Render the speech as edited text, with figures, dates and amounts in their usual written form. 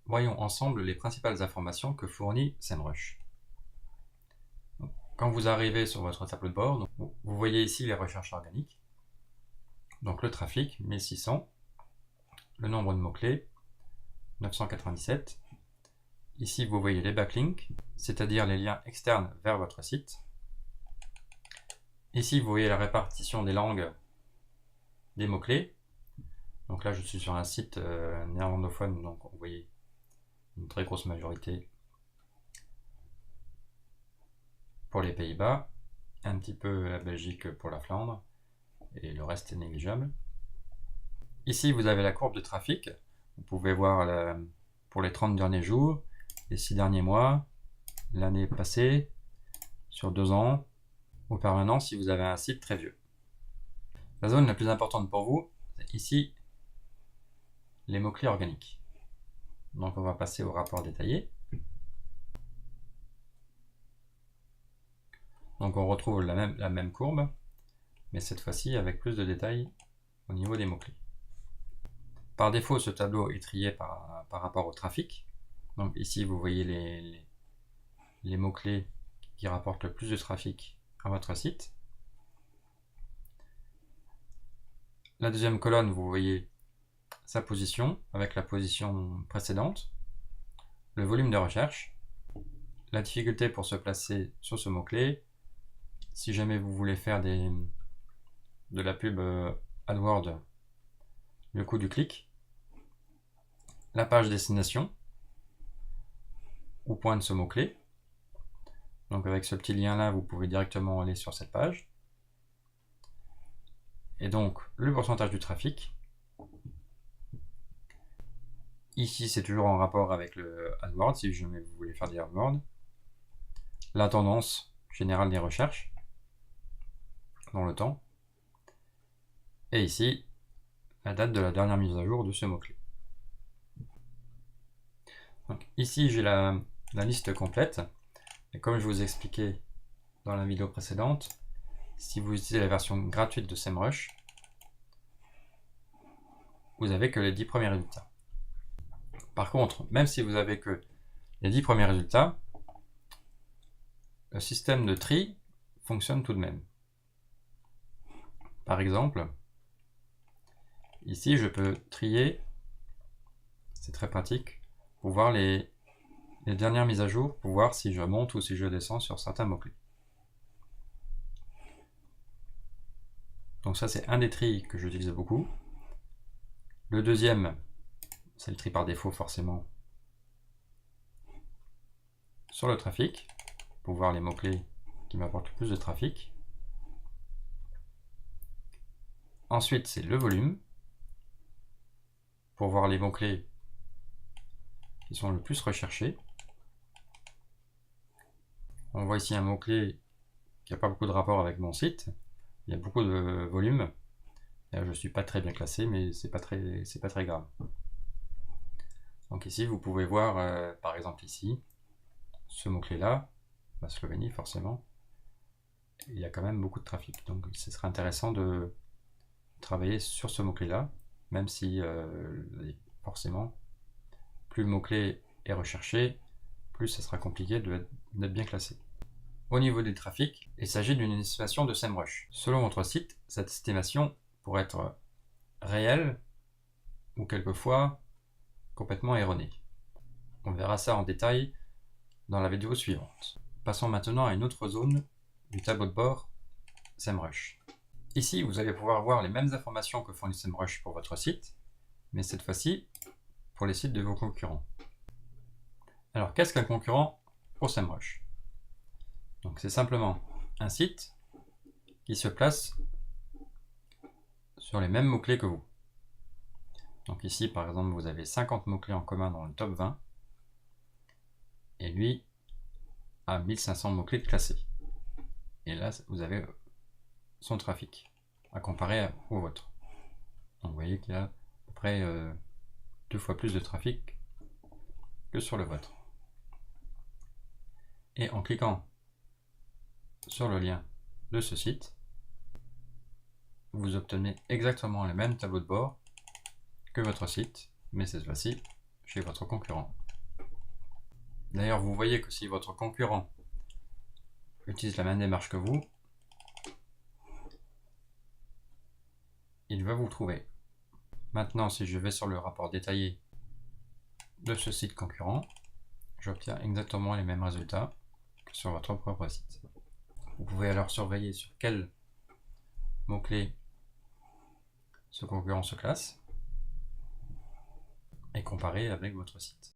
voyons ensemble les principales informations que fournit SEMrush. Quand vous arrivez sur votre tableau de bord, vous voyez ici les recherches organiques. Donc le trafic, 1600. Le nombre de mots-clés, 997. Ici, vous voyez les backlinks, c'est-à-dire les liens externes vers votre site. Ici, vous voyez la répartition des langues des mots-clés. Donc là, je suis sur un site néerlandophone, donc vous voyez une très grosse majorité pour les Pays-Bas, un petit peu la Belgique pour la Flandre, et le reste est négligeable. Ici, vous avez la courbe de trafic. Vous pouvez voir pour les 30 derniers jours, les 6 derniers mois, l'année passée, sur 2 ans, ou permanent si vous avez un site très vieux. La zone la plus importante pour vous, c'est ici, les mots-clés organiques. Donc on va passer au rapport détaillé. Donc on retrouve la même courbe, mais cette fois-ci avec plus de détails au niveau des mots-clés. Par défaut, ce tableau est trié par rapport au trafic. Donc ici, vous voyez les mots-clés qui rapportent le plus de trafic à votre site. La deuxième colonne, vous voyez sa position avec la position précédente, le volume de recherche, la difficulté pour se placer sur ce mot-clé, si jamais vous voulez faire de la pub AdWords, le coût du clic, la page destination, où pointe ce mot-clé. Donc avec ce petit lien là, vous pouvez directement aller sur cette page. Et donc le pourcentage du trafic. Ici c'est toujours en rapport avec le AdWords, si jamais vous voulez faire des AdWords. La tendance générale des recherches dans le temps. Et ici, la date de la dernière mise à jour de ce mot-clé. Donc ici j'ai la liste complète. Et comme je vous ai expliqué dans la vidéo précédente, si vous utilisez la version gratuite de SEMrush, vous n'avez que les 10 premiers résultats. Par contre, même si vous avez que les 10 premiers résultats, le système de tri fonctionne tout de même. Par exemple, ici je peux trier, c'est très pratique, pour voir les dernières mises à jour, pour voir si je monte ou si je descends sur certains mots-clés. Donc ça c'est un des tris que j'utilise beaucoup. Le deuxième, c'est le tri par défaut forcément sur le trafic, pour voir les mots-clés qui m'apportent le plus de trafic. Ensuite c'est le volume, pour voir les mots-clés qui sont le plus recherchés. On voit ici un mot-clé qui n'a pas beaucoup de rapport avec mon site. Il y a beaucoup de volume. Là, je ne suis pas très bien classé, mais c'est pas très grave. Donc ici, vous pouvez voir, par exemple ici, ce mot-clé-là, la Slovénie forcément, il y a quand même beaucoup de trafic. Donc ce serait intéressant de travailler sur ce mot-clé-là, même si forcément, plus le mot-clé est recherché, plus ça sera compliqué d'être bien classé. Au niveau des trafics, il s'agit d'une estimation de SEMrush. Selon votre site, cette estimation pourrait être réelle ou quelquefois complètement erronée. On verra ça en détail dans la vidéo suivante. Passons maintenant à une autre zone du tableau de bord SEMrush. Ici, vous allez pouvoir voir les mêmes informations que fournit SEMrush pour votre site, mais cette fois-ci pour les sites de vos concurrents. Alors, qu'est-ce qu'un concurrent pour SEMrush? Donc c'est simplement un site qui se place sur les mêmes mots-clés que vous. Donc ici par exemple vous avez 50 mots-clés en commun dans le top 20 et lui a 1500 mots-clés classés. Et là vous avez son trafic à comparer au vôtre. Donc vous voyez qu'il y a à peu près 2 fois plus de trafic que sur le vôtre. Et en cliquant sur le lien de ce site, vous obtenez exactement le même tableau de bord que votre site, mais cette fois-ci chez votre concurrent. D'ailleurs, vous voyez que si votre concurrent utilise la même démarche que vous, il va vous trouver. Maintenant, si je vais sur le rapport détaillé de ce site concurrent, j'obtiens exactement les mêmes résultats que sur votre propre site. Vous pouvez alors surveiller sur quel mot-clé ce concurrent se classe et comparer avec votre site.